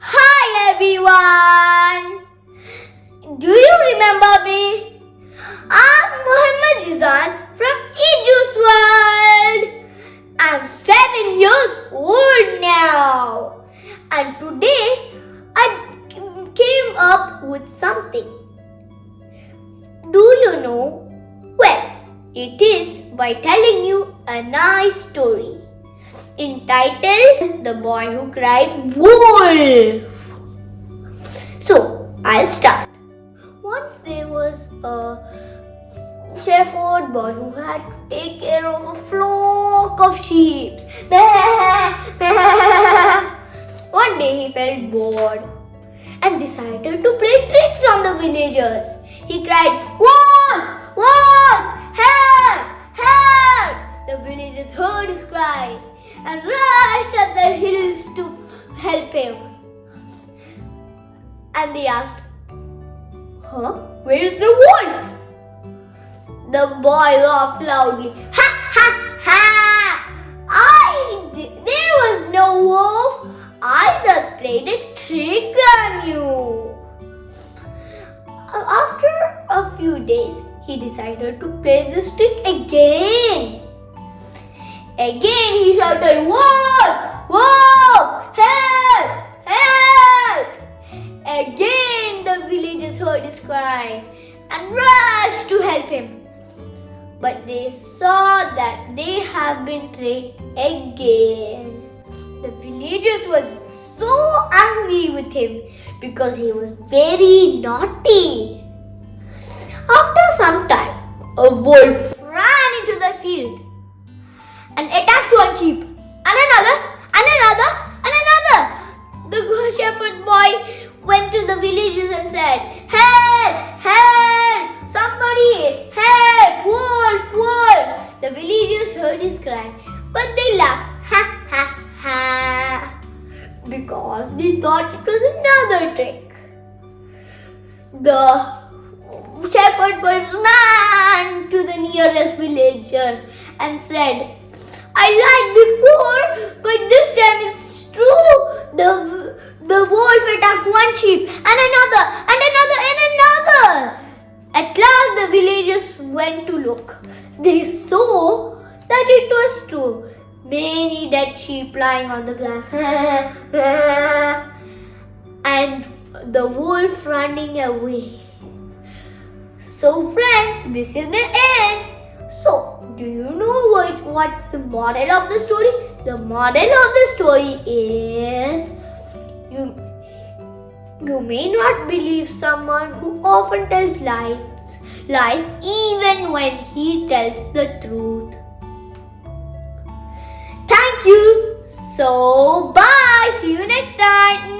Hi everyone! Do you remember me? I'm Muhammad Izan from Iju's World. I'm 7 years old now. And today I came up with something. Do you know? Well, it is by telling you a nice story entitled The Boy Who Cried Wolf. So, I'll start. Once there was a shepherd boy who had to take care of a flock of sheep. One day he felt bored and decided to play tricks on the villagers. He cried, "Wolf! Wolf! Help! Help!" The villagers heard his cry and rushed up the hills to help him. And they asked, Where is the wolf? The boy laughed loudly. Ha ha ha! There was no wolf. I just played a trick on you. After a few days, he decided to play this trick again. Again he shouted, "Wolf! Wolf! Help! Help!" Again the villagers heard his cry and rushed to help him. But they saw that they have been tricked again. The villagers were so angry with him because he was very naughty. After some time, a wolf ran into the field and attacked one sheep, and another, and another, and another. The shepherd boy went to the villagers and said, "Help! Help! Somebody! Help! Wolf! Wolf!" The villagers heard his cry, but they laughed, ha ha ha, because they thought it was another trick. The shepherd boy ran to the nearest villager and said, "I lied before, but this time it's true. The wolf attacked one sheep and another and another and another." At last the villagers went to look. They saw that it was true. Many dead sheep lying on the grass and the wolf running away. So friends, this is the end. So, do you know what's the moral of the story? The moral of the story is you may not believe someone who often tells lies even when he tells the truth. Thank you. So, bye. See you next time.